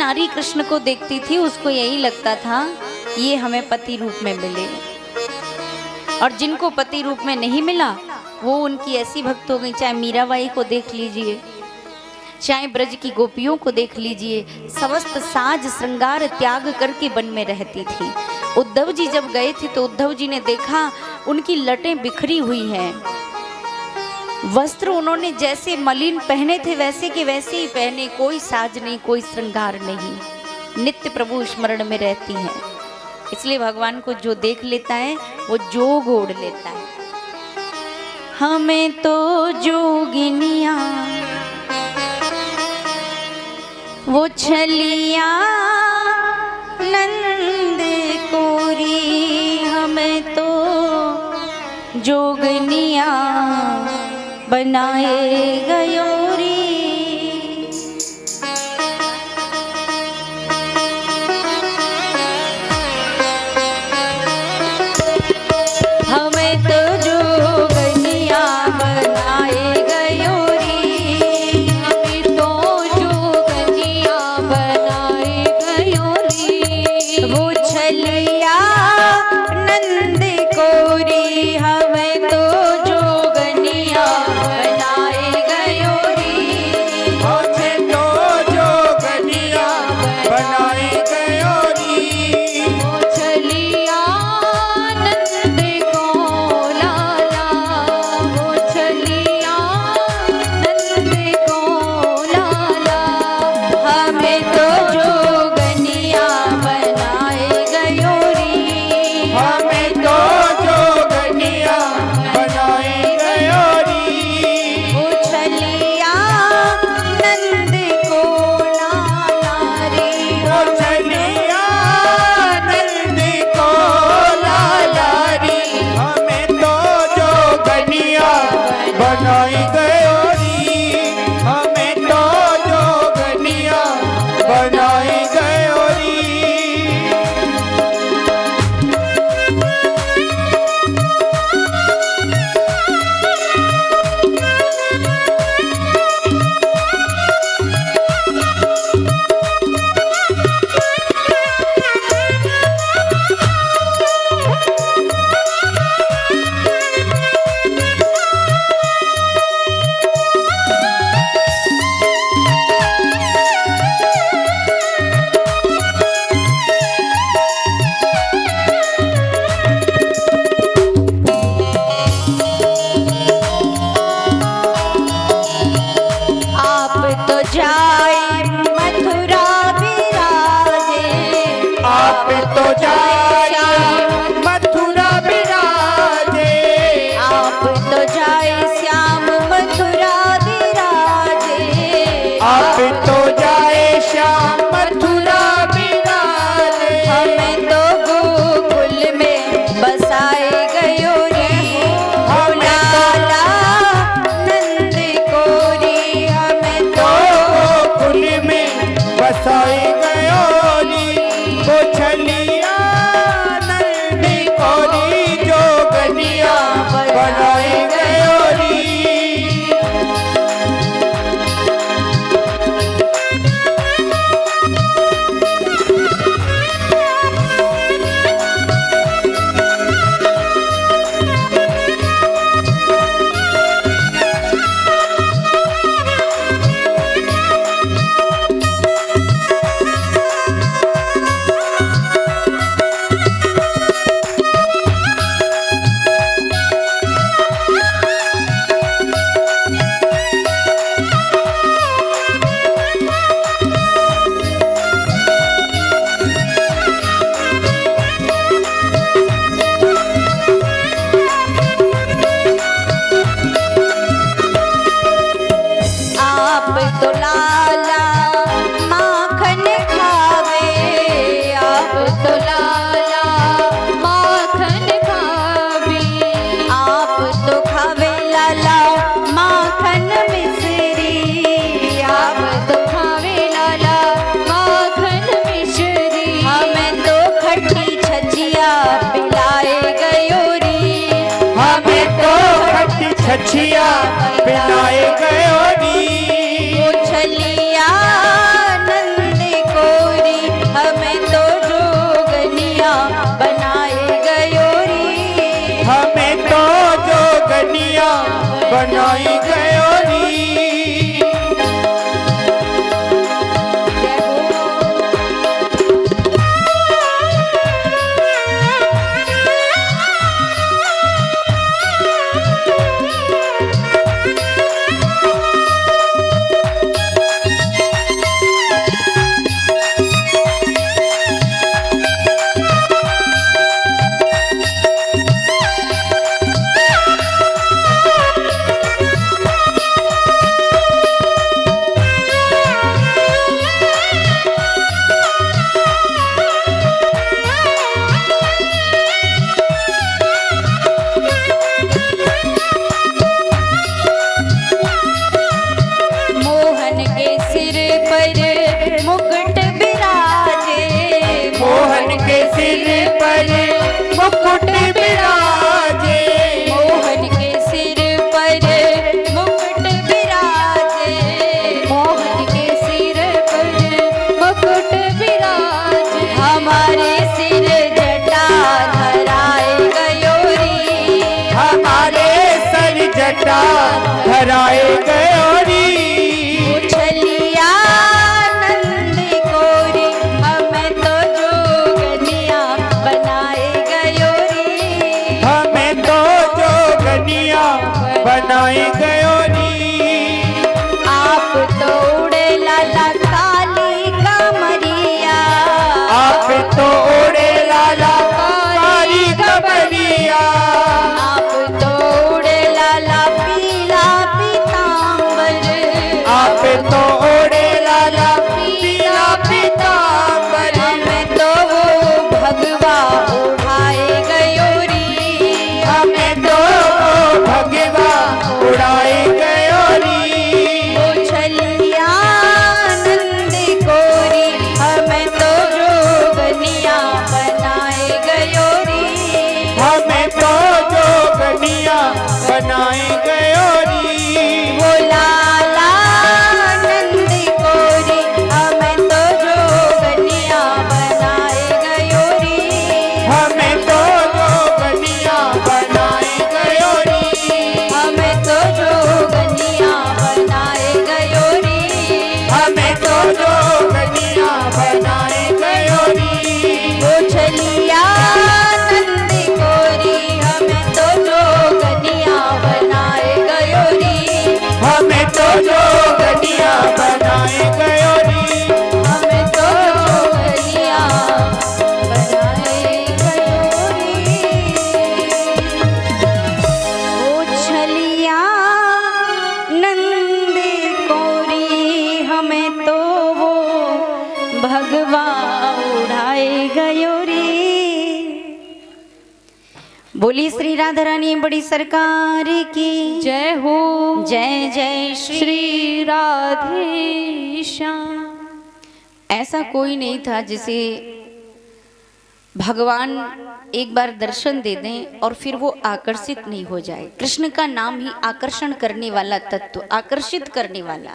नारी कृष्ण को देखती थी उसको यही लगता था ये हमें पति रूप में मिले, और जिनको पति रूप में नहीं मिला वो उनकी ऐसी भक्त हो गई। चाहे मीराबाई को देख लीजिए, चाहे ब्रज की गोपियों को देख लीजिए, समस्त साज श्रृंगार त्याग करके वन में रहती थी। उद्धव जी जब गए थे तो उद्धव जी ने देखा उनकी लटें बिखरी हुई हैं, वस्त्र उन्होंने जैसे मलिन पहने थे वैसे के वैसे ही पहने, कोई साज नहीं, कोई श्रृंगार नहीं, नित्य प्रभु स्मरण में रहती हैं। इसलिए भगवान को जो देख लेता है वो जोग ओढ़ लेता है। हमें तो जोगिनिया वो छलिया नंद कोरी, हमें तो जोगनिया बनाए गयोरी। हमें तो जोगनिया बनाए गयोरी, हमें तो जोगनिया बनाए गयोरी। वो छलिया नंद कोरी, हमें तो जोगनिया बनाए गयोरी। हमें तो जोगनिया बनाए गयोरी। वो छलिया नंद को लाला, वो छलिया नंद को लाला, हमें तो जोगनिया बनाए गयोरी। हमें तो जोगनिया बनाए गयोरी। वो छलिया नंद को लाला रे, वो छलिया नंद को लाला रे, हमें तो जोगनिया बनाई गयोरी। हमें तो जोगनिया बनाई गयोरी। आप तो जाए मथुरा विराजे, आप तो जाए मथुरा विराजे। आप तो जाए श्याम मथुरा विराजे। आप तो जाए श्याम मथुरा विराजे। हमें तो गोकुल में बसाए गयो रे, हो लाला नंद कोरी, हमें तो गोकुल में बसाई गयोरी। वो छलिया नंद कोरी जोगनिया बनाई गयोरी। आप तो लाला माखन खावे, आप तो लाला माखन खावे, आप तो खावे लाला माखन मिश्री, आप तो खावे लाला माखन मिश्री। हमें तो खट्टी छजिया पिलाए गयोरी, हमें तो खट्टी छछिया पिलाए गयोरी। वो छलिया नंद को बनाए गयोरी। उछलिया नंद कोरी हमें तो जोगनिया बनाए गयोरी। हमें तो जोगनिया बनाए गयोरी। आप तो उड़े लाला काली कमरिया। आप तो उड़े लाला काली कमरिया। आप तो उड़े लाला पीला पीतांबर। आप तो उड़े लाला पीला पीतांबर। हमें तो वो भगवा उड़ाए गयोरी। हमें तो भगवा उड़ाए गयोरी। उछलिया नंद कोरी हमें तो जोगनिया बनाए गयोरी। हमें तो जोगनिया बनाए गयोरी। वो लाला नंद कोरी हमें तो जोगनिया बनाए गयोरी। हमें तो जोगनिया बनाए गयोरी। हमें तो जोगनिया बनाए गयोरी। हमें तो जोगनिया बनाए गयोरी। उछलिया नंद कोरी हमें तो जोगनिया बनाए गयोरी। हमें तो जोगनिया बनाए गयोरी। हमें तो जोगनिया बनाए गयोरी। उछलिया नंद कोरी हमें तो वो भगवा उड़ाए गयोरी। बोली श्री राधा रानी बड़ी सरकार की जय हो। जय जय श्री राधे श्याम। ऐसा कोई नहीं था जिसे भगवान एक बार दर्शन दे दें और फिर वो आकर्षित नहीं हो जाए। कृष्ण का नाम ही आकर्षण करने वाला तत्व, आकर्षित करने वाला।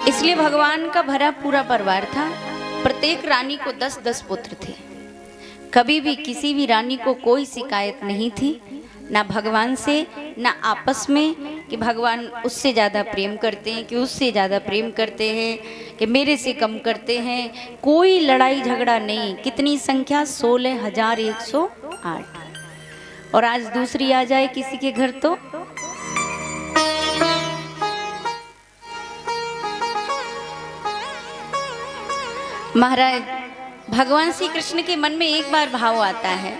इसलिए भगवान का भरा पूरा परिवार था। प्रत्येक रानी को 10-10 पुत्र थे। कभी भी किसी भी रानी को कोई शिकायत नहीं थी, ना भगवान से ना आपस में कि भगवान उससे ज़्यादा प्रेम करते हैं कि उससे ज़्यादा प्रेम करते हैं कि मेरे से कम करते हैं। कोई लड़ाई झगड़ा नहीं। कितनी संख्या? 16,108। और आज दूसरी आ जाए किसी के घर तो महाराज भगवान श्री कृष्ण के मन में एक बार भाव आता है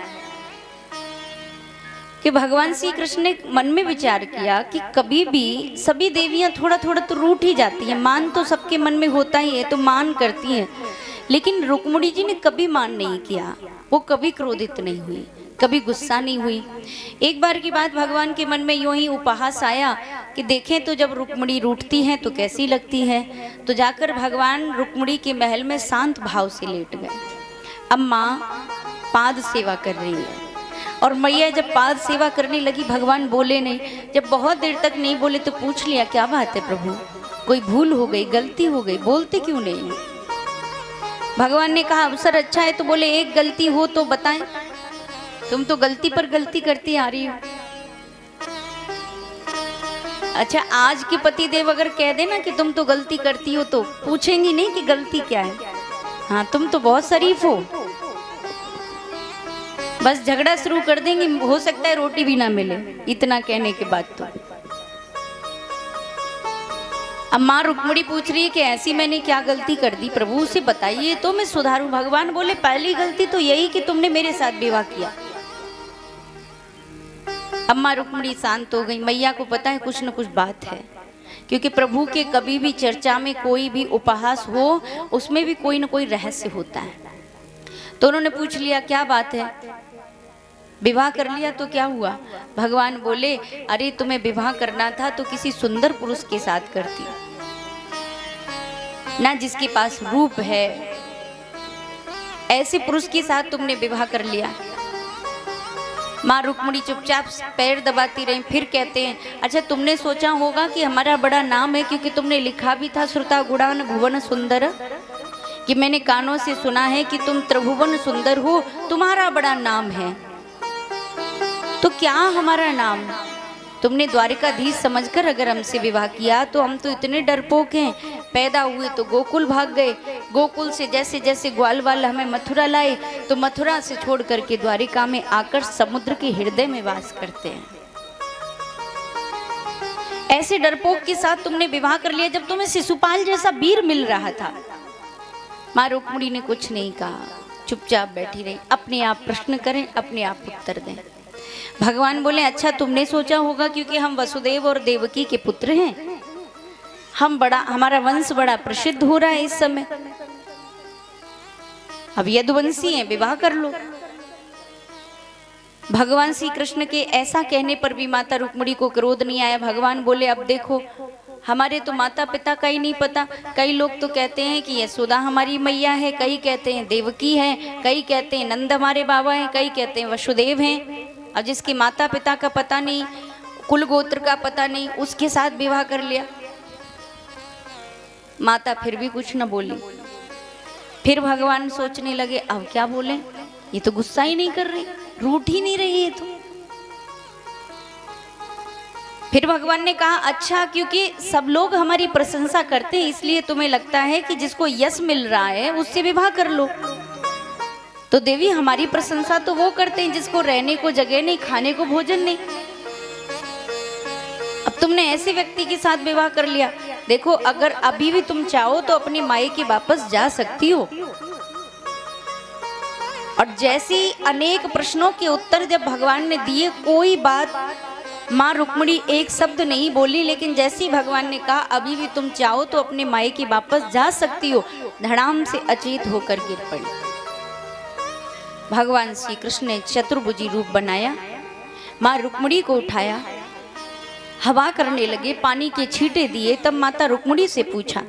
कि भगवान श्री कृष्ण ने मन में विचार किया कि कभी भी सभी देवियां थोड़ा थोड़ा तो रूठ ही जाती हैं। मान तो सबके मन में होता ही है, तो मान करती हैं, लेकिन रुक्मिणी जी ने कभी मान नहीं किया। वो कभी क्रोधित नहीं हुई, कभी गुस्सा नहीं हुई। एक बार की बात भगवान के मन में यूं ही उपहास आया कि देखें तो जब रुक्मिणी रूठती हैं तो कैसी लगती है। तो जाकर भगवान रुक्मिणी के महल में शांत भाव से लेट गए। अब माँ पाद सेवा कर रही है और मैया जब पाद सेवा करने लगी, भगवान बोले नहीं। जब बहुत देर तक नहीं बोले तो पूछ लिया, क्या बात है प्रभु, कोई भूल हो गई, गलती हो गई, बोलते क्यों नहीं? भगवान ने कहा अवसर अच्छा है तो बोले एक गलती हो तो बताएं। तुम तो गलती पर गलती करती आ रही हो। अच्छा, आज के पति देव अगर कह देना कि तुम तो गलती करती हो तो पूछेंगी नहीं कि गलती क्या है। हाँ, तुम तो बहुत शरीफ हो। बस झगड़ा शुरू कर देंगे, हो सकता है रोटी भी ना मिले। इतना कहने के बाद तो अब माँ रुक्मिणी पूछ रही है कि ऐसी मैंने क्या गलती कर दी प्रभु, उसे बताइए तो मैं सुधारूं। भगवान बोले पहली गलती तो यही कि तुमने मेरे साथ विवाह किया। अब माँ रुक्मिणी शांत हो गई। मैया को पता है कुछ न कुछ बात है, क्योंकि प्रभु के कभी भी चर्चा में कोई भी उपहास हो उसमें भी कोई न कोई रहस्य होता है। तो उन्होंने पूछ लिया क्या बात है, विवाह कर लिया तो क्या हुआ? भगवान बोले अरे तुम्हें विवाह करना था तो किसी सुंदर पुरुष के साथ करती, ना जिसके पास रूप है, ऐसे पुरुष के साथ तुमने विवाह कर लिया। माँ रुक्मिणी चुपचाप पैर दबाती रही। फिर कहते हैं अच्छा तुमने सोचा होगा कि हमारा बड़ा नाम है, क्योंकि तुमने लिखा भी था श्रुता गुणान भुवन सुंदर, कि मैंने कानों से सुना है कि तुम त्रिभुवन सुंदर हो, तुम्हारा बड़ा नाम है। तो क्या हमारा नाम? तुमने द्वारिकाधीश समझकर अगर हमसे विवाह किया तो हम तो इतने डरपोक हैं, पैदा हुए तो गोकुल भाग गए, गोकुल से जैसे जैसे ग्वाल वाल हमें मथुरा लाए तो मथुरा से छोड़ करके द्वारिका में आकर समुद्र के हृदय में वास करते हैं। ऐसे डरपोक के साथ तुमने विवाह कर लिया जब तुम्हें शिशुपाल जैसा वीर मिल रहा था। माँ रुक्मिणी ने कुछ नहीं कहा, चुपचाप बैठी रही, अपने आप प्रश्न करें, अपने आप उत्तर दें। भगवान बोले अच्छा तुमने सोचा होगा क्योंकि हम वसुदेव और देवकी के पुत्र हैं, हमारा वंश बड़ा प्रसिद्ध हो रहा है इस समय, अब यदुवंशी हैं, विवाह कर लो। भगवान श्री कृष्ण के ऐसा कहने पर भी माता रुक्मिणी को क्रोध नहीं आया। भगवान बोले अब देखो हमारे तो माता पिता का ही नहीं पता, कई लोग तो कहते हैं कि यशोदा हमारी मैया है, कई कहते हैं देवकी है, कई कहते हैं नंद हमारे बाबा हैं, कई कहते हैं वसुदेव हैं। अब जिसके माता पिता का पता नहीं, कुल गोत्र का पता नहीं, उसके साथ विवाह कर लिया। माता फिर भी कुछ न बोली। फिर भगवान सोचने लगे अब क्या बोले, ये तो गुस्सा ही नहीं कर रही, रूठ ही नहीं रही है तो। फिर भगवान ने कहा अच्छा क्योंकि सब लोग हमारी प्रशंसा करते हैं इसलिए तुम्हें लगता है कि जिसको यश मिल रहा है उससे विवाह कर लो। तो देवी हमारी प्रशंसा तो वो करते हैं जिसको रहने को जगह नहीं, खाने को भोजन नहीं। अब तुमने ऐसे व्यक्ति के साथ विवाह कर लिया। देखो अगर अभी भी तुम चाहो तो अपनी माई के वापस जा सकती हो। और जैसी अनेक प्रश्नों के उत्तर जब भगवान ने दिए, कोई बात माँ रुक्मिणी एक शब्द नहीं बोली, लेकिन जैसी भगवान ने कहा अभी भी तुम चाहो तो अपने माई के वापस जा सकती हो, धड़ाम से अचेत होकर गिर पड़ी। भगवान श्री कृष्ण ने चतुर्भुजी रूप बनाया, माँ रुक्मिणी को उठाया, हवा करने लगे, पानी के छींटे दिए। तब माता रुक्मिणी से पूछा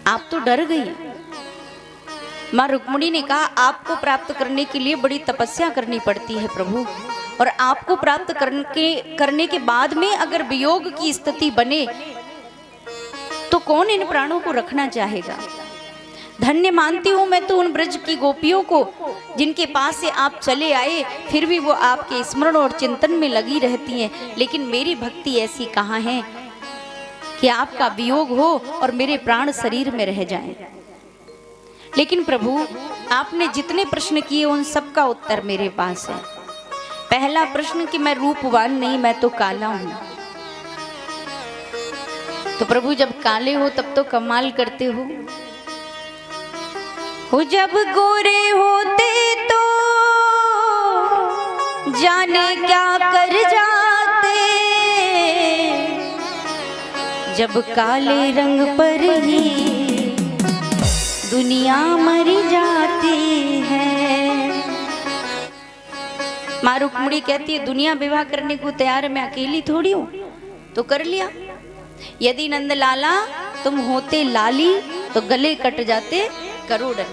आप तो डर गई। माँ रुक्मिणी ने कहा आपको प्राप्त करने के लिए बड़ी तपस्या करनी पड़ती है प्रभु, और आपको प्राप्त करने के बाद में अगर वियोग की स्थिति बने तो कौन इन प्राणों को रखना चाहेगा। धन्य मानती हूँ मैं तो उन ब्रज की गोपियों को जिनके पास से आप चले आए, फिर भी वो आपके स्मरण और चिंतन में लगी रहती हैं, लेकिन मेरी भक्ति ऐसी कहाँ है कि आपका वियोग हो और मेरे प्राण शरीर में रह जाएं। लेकिन प्रभु आपने जितने प्रश्न किए उन सब का उत्तर मेरे पास है। पहला प्रश्न कि मैं रूपवान नहीं, मैं तो काला हूं। तो प्रभु जब काले हो तब तो कमाल करते हो, जब गोरे होते तो जाने क्या कर जाते, जब काले रंग पर ही दुनिया मर जाती है। माँ रुक्मिणी कहती है दुनिया विवाह करने को तैयार, मैं अकेली थोड़ी हूँ, तो कर लिया। यदि नंद लाला तुम होते लाली तो गले कट जाते करोड़न।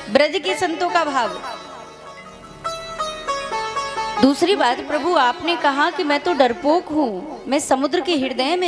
ब्रज के संतों का भाव। दूसरी बात प्रभु आपने कहा कि मैं तो डरपोक हूँ, मैं समुद्र के हृदय में